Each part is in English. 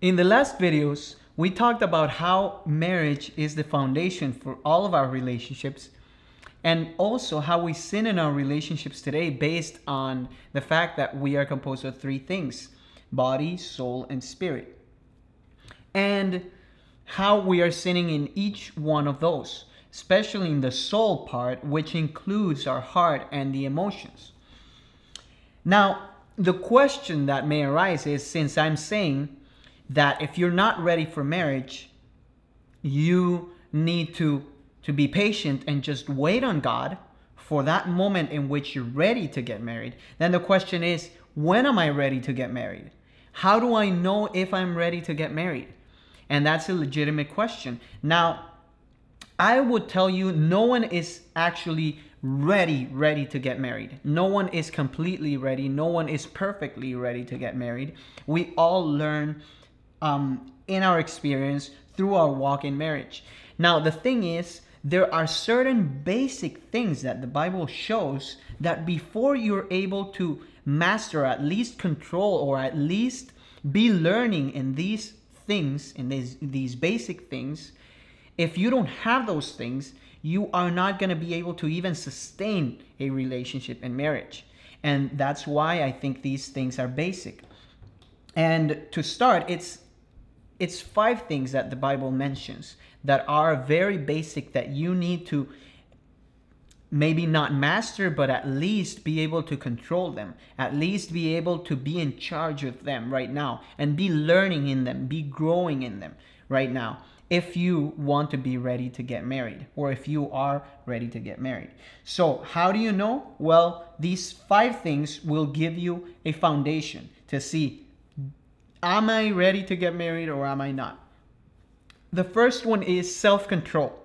In the last videos, we talked about how marriage is the foundation for all of our relationships, and also how we sin in our relationships today based on the fact that we are composed of three things: body, soul, and spirit. And how we are sinning in each one of those, especially in the soul part, which includes our heart and the emotions. Now, the question that may arise is, since I'm saying that if you're not ready for marriage, you need to be patient and just wait on God for that moment in which you're ready to get married, then the question is, when am I ready to get married? How do I know if I'm ready to get married? And that's a legitimate question. Now, I would tell you, no one is actually ready to get married. No one is completely ready. No one is perfectly ready to get married. We all learn in our experience through our walk in marriage. Now, the thing is, there are certain basic things that the Bible shows that before you're able to master, at least control, or at least be learning in these things, in these basic things, if you don't have those things, you are not going to be able to even sustain a relationship in marriage. And that's why I think these things are basic. And to start, it's 5 things that the Bible mentions that are very basic, that you need to maybe not master, but at least be able to control them, at least be able to be in charge of them right now, and be learning in them, be growing in them right now, if you want to be ready to get married, or if you are ready to get married. So how do you know? Well, these 5 things will give you a foundation to see, am I ready to get married or am I not? The first one is self-control.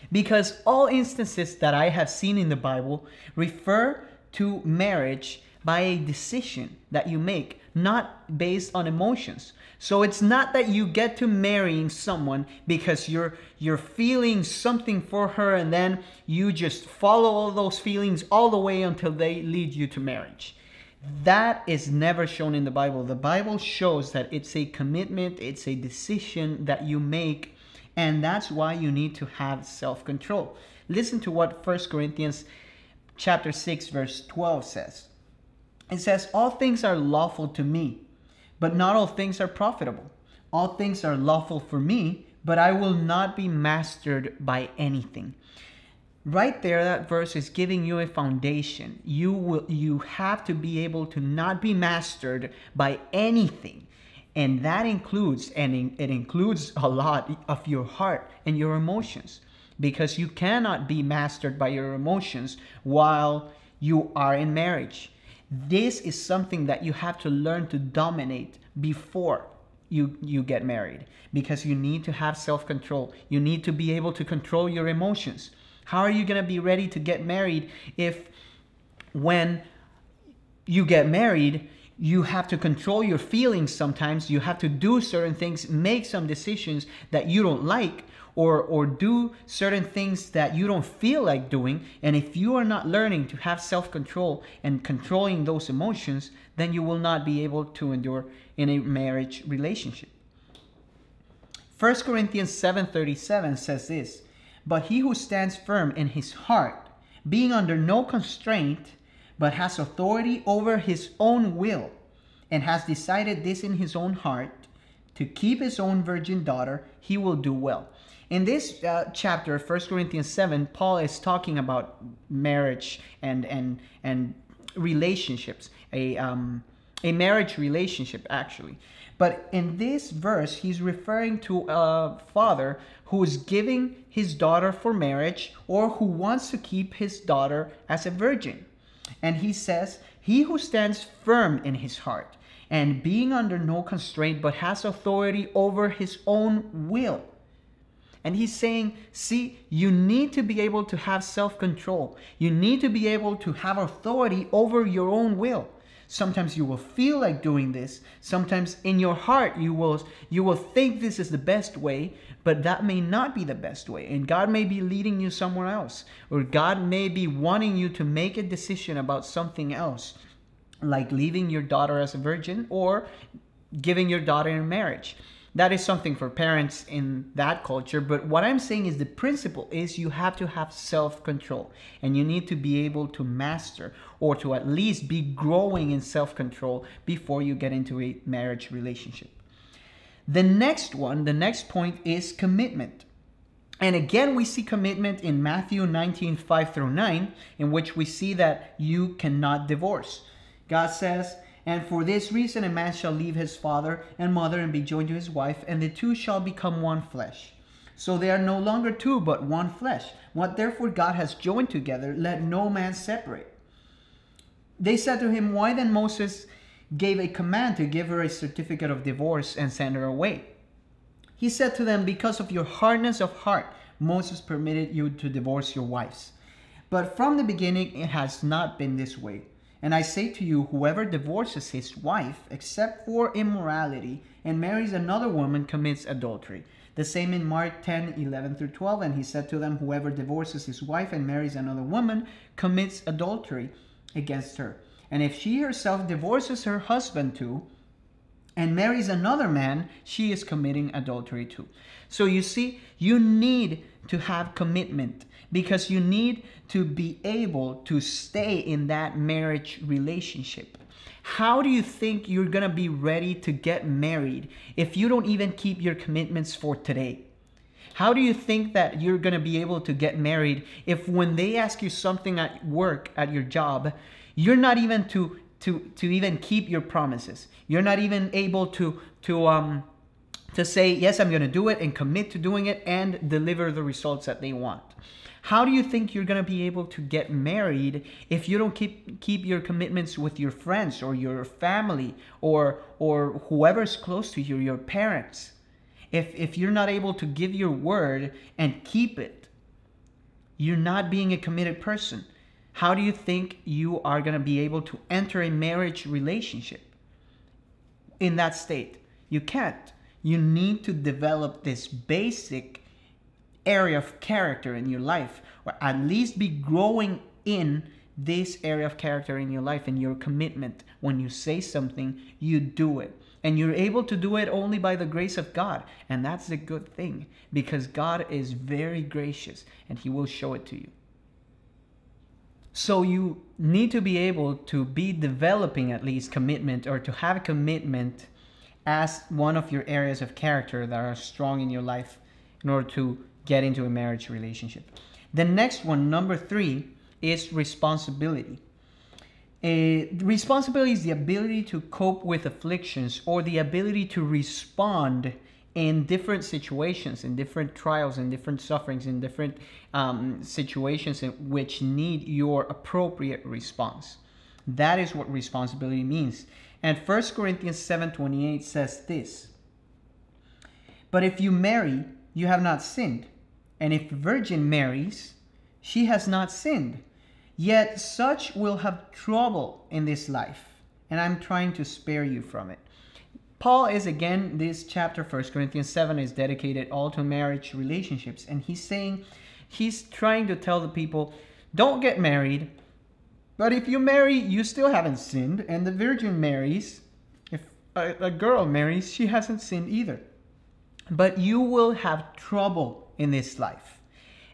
Because all instances that I have seen in the Bible refer to marriage by a decision that you make, not based on emotions. So it's not that you get to marrying someone because you're feeling something for her, and then you just follow all those feelings all the way until they lead you to marriage. That is never shown in the Bible. The Bible shows that it's a commitment, it's a decision that you make, and that's why you need to have self-control. Listen to what 1 Corinthians chapter 6 verse 12 says. It says, "All things are lawful to me, but not all things are profitable. All things are lawful for me, but I will not be mastered by anything." Right there, that verse is giving you a foundation. You have to be able to not be mastered by anything. And that includes, it includes a lot of your heart and your emotions, because you cannot be mastered by your emotions while you are in marriage. This is something that you have to learn to dominate before you get married, because you need to have self-control. You need to be able to control your emotions. How are you going to be ready to get married if when you get married, you have to control your feelings sometimes, you have to do certain things, make some decisions that you don't like, or do certain things that you don't feel like doing. And if you are not learning to have self-control and controlling those emotions, then you will not be able to endure in a marriage relationship. 1 Corinthians 7:37 says this, "But he who stands firm in his heart, being under no constraint, but has authority over his own will, and has decided this in his own heart, to keep his own virgin daughter, he will do well." In this chapter, 1 Corinthians 7, Paul is talking about marriage and relationships, a marriage relationship actually. But in this verse, he's referring to a father who is giving his daughter for marriage, or who wants to keep his daughter as a virgin. And he says, "He who stands firm in his heart, and being under no constraint, but has authority over his own will." And he's saying, see, you need to be able to have self-control. You need to be able to have authority over your own will. Sometimes you will feel like doing this. Sometimes in your heart you will think this is the best way, but that may not be the best way. And God may be leading you somewhere else. Or God may be wanting you to make a decision about something else, like leaving your daughter as a virgin, or giving your daughter in marriage. That is something for parents in that culture. But what I'm saying is the principle is you have to have self-control, and you need to be able to master, or to at least be growing in self-control before you get into a marriage relationship. The next point is commitment. And again, we see commitment in Matthew 19:5-9, in which we see that you cannot divorce. God says, "And for this reason a man shall leave his father and mother and be joined to his wife, and the two shall become one flesh. So they are no longer two, but one flesh. What therefore God has joined together, let no man separate." They said to him, "Why then Moses gave a command to give her a certificate of divorce and send her away?" He said to them, "Because of your hardness of heart, Moses permitted you to divorce your wives. But from the beginning it has not been this way. And I say to you, whoever divorces his wife, except for immorality, and marries another woman, commits adultery." The same in Mark 10:11-12. And he said to them, "Whoever divorces his wife and marries another woman, commits adultery against her. And if she herself divorces her husband too, and marries another man, she is committing adultery too." So you see, you need to have commitment, because you need to be able to stay in that marriage relationship. How do you think you're going to be ready to get married if you don't even keep your commitments for today? How do you think that you're going to be able to get married if when they ask you something at work, at your job, you're not even to even keep your promises? You're not even able to say, "Yes, I'm going to do it," and commit to doing it and deliver the results that they want. How do you think you're going to be able to get married if you don't keep your commitments with your friends or your family or whoever's close to you, your parents? If you're not able to give your word and keep it, you're not being a committed person. How do you think you are going to be able to enter a marriage relationship in that state? You can't. You need to develop this basic area of character in your life, or at least be growing in this area of character in your life and your commitment. When you say something, you do it. And you're able to do it only by the grace of God. And that's a good thing, because God is very gracious and He will show it to you. So you need to be able to be developing at least commitment, or to have commitment as one of your areas of character that are strong in your life in order to get into a marriage relationship. The next one, number 3, is responsibility. Responsibility is the ability to cope with afflictions, or the ability to respond in different situations, in different trials, in different sufferings, in different situations in which need your appropriate response. That is what responsibility means. And 1 Corinthians 7:28 says this: "But if you marry, you have not sinned. And if a virgin marries, she has not sinned. Yet such will have trouble in this life, and I'm trying to spare you from it." Paul is, again, this chapter, 1 Corinthians 7, is dedicated all to marriage relationships. And he's trying to tell the people, don't get married. But if you marry, you still haven't sinned. And the virgin marries. If a girl marries, she hasn't sinned either. But you will have trouble in this life.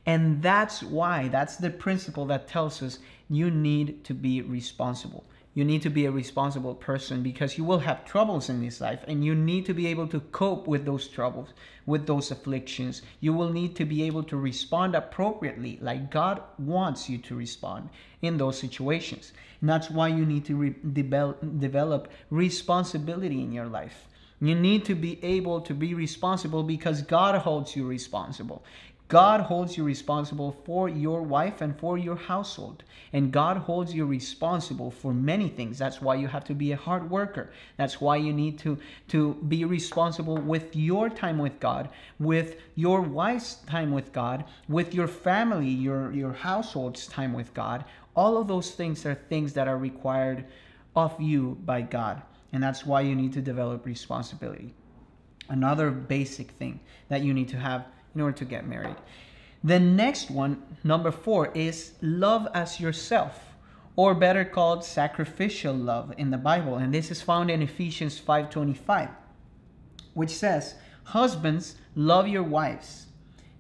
And that's the principle that tells us you need to be responsible. You need to be a responsible person, because you will have troubles in this life, and you need to be able to cope with those troubles, with those afflictions. You will need to be able to respond appropriately, like God wants you to respond in those situations. And that's why you need to develop responsibility in your life. You need to be able to be responsible because God holds you responsible. God holds you responsible for your wife and for your household. And God holds you responsible for many things. That's why you have to be a hard worker. That's why you need to be responsible with your time with God, with your wife's time with God, with your family, your household's time with God. All of those things are things that are required of you by God. And that's why you need to develop responsibility. Another basic thing that you need to have in order to get married. The next one, number 4, is love as yourself, or better called sacrificial love in the Bible. And this is found in Ephesians 5:25, which says, "Husbands, love your wives,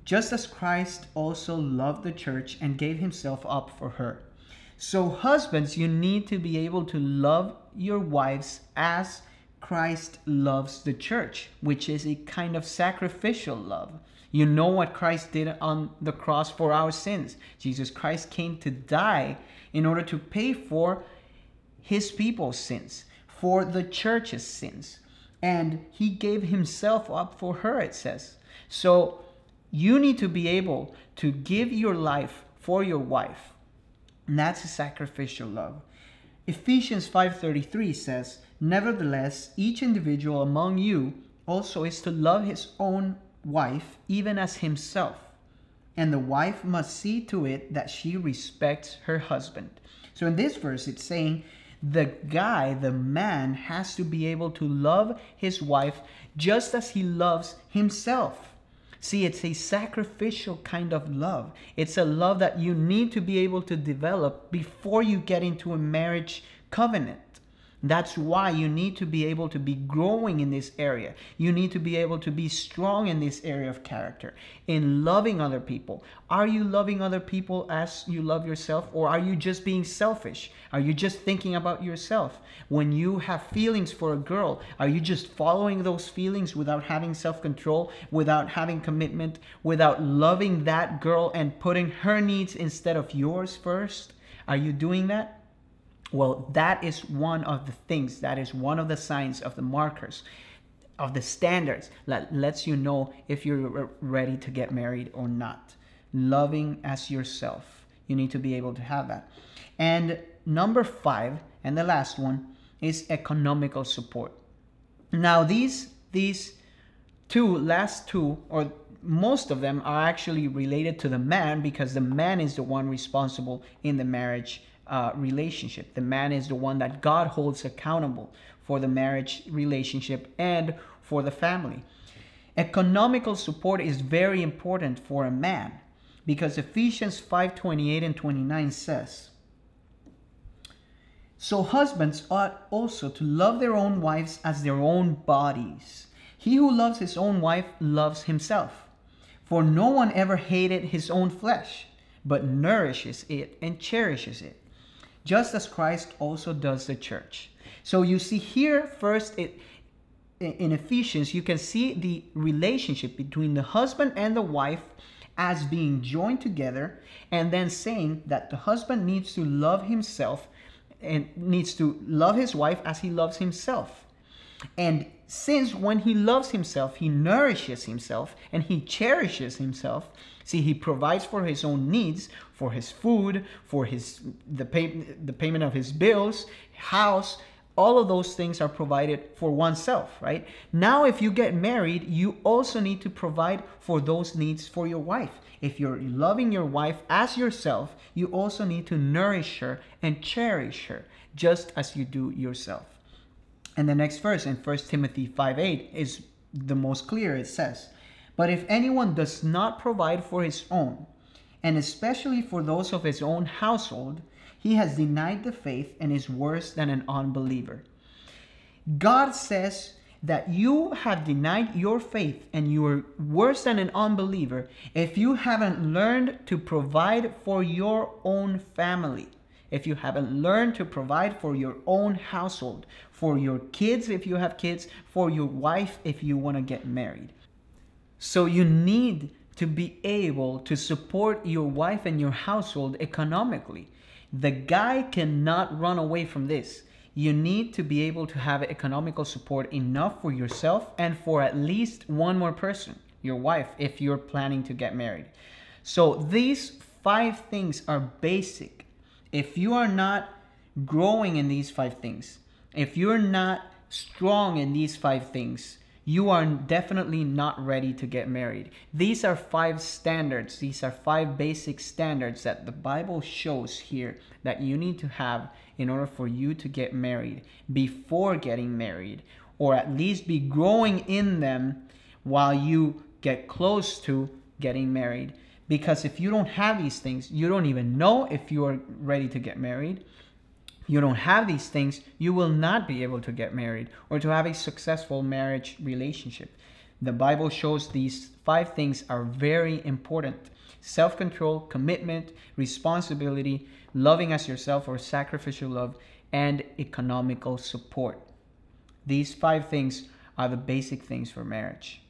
just as Christ also loved the church and gave himself up for her." So husbands, you need to be able to love your wives as Christ loves the church, which is a kind of sacrificial love. You know what Christ did on the cross for our sins. Jesus Christ came to die in order to pay for his people's sins, for the church's sins. And he gave himself up for her, it says. So you need to be able to give your life for your wife. And that's a sacrificial love. Ephesians 5:33 says, "Nevertheless, each individual among you also is to love his own wife, even as himself. And the wife must see to it that she respects her husband." So in this verse, it's saying the guy, the man, has to be able to love his wife just as he loves himself. See, it's a sacrificial kind of love. It's a love that you need to be able to develop before you get into a marriage covenant. That's why you need to be able to be growing in this area. You need to be able to be strong in this area of character, in loving other people. Are you loving other people as you love yourself, or are you just being selfish? Are you just thinking about yourself? When you have feelings for a girl, are you just following those feelings without having self-control, without having commitment, without loving that girl and putting her needs instead of yours first? Are you doing that? Well, that is one of the things, that is one of the signs of the markers, of the standards that lets you know if you're ready to get married or not. Loving as yourself. You need to be able to have that. And number 5, and the last one, is economical support. Now, these last two, or most of them, are actually related to the man, because the man is the one responsible in the marriage relationship. The man is the one that God holds accountable for the marriage relationship and for the family. Economical support is very important for a man, because Ephesians 5:28 and 29 says, "So husbands ought also to love their own wives as their own bodies. He who loves his own wife loves himself. For no one ever hated his own flesh, but nourishes it and cherishes it, just as Christ also does the church." So you see here first, in Ephesians, you can see the relationship between the husband and the wife as being joined together, and then saying that the husband needs to love himself and needs to love his wife as he loves himself. And since when he loves himself, he nourishes himself and he cherishes himself. See, he provides for his own needs, for his food, for the payment of his bills, house. All of those things are provided for oneself, right? Now, if you get married, you also need to provide for those needs for your wife. If you're loving your wife as yourself, you also need to nourish her and cherish her, just as you do yourself. And the next verse in 1 Timothy 5:8 is the most clear. It says, "But if anyone does not provide for his own, and especially for those of his own household, he has denied the faith and is worse than an unbeliever." God says that you have denied your faith and you are worse than an unbeliever if you haven't learned to provide for your own family. If you haven't learned to provide for your own household, for your kids if you have kids, for your wife if you want to get married. So you need to be able to support your wife and your household economically. The guy cannot run away from this. You need to be able to have economical support enough for yourself and for at least one more person, your wife, if you're planning to get married. So these 5 things are basic. If you are not growing in these 5 things, if you're not strong in these 5 things, you are definitely not ready to get married. These are 5 standards. These are 5 basic standards that the Bible shows here that you need to have in order for you to get married, before getting married, or at least be growing in them while you get close to getting married. Because if you don't have these things, you don't even know if you are ready to get married. You don't have these things, you will not be able to get married or to have a successful marriage relationship. The Bible shows these 5 things are very important: self-control, commitment, responsibility, loving as yourself or sacrificial love, and economical support. These 5 things are the basic things for marriage.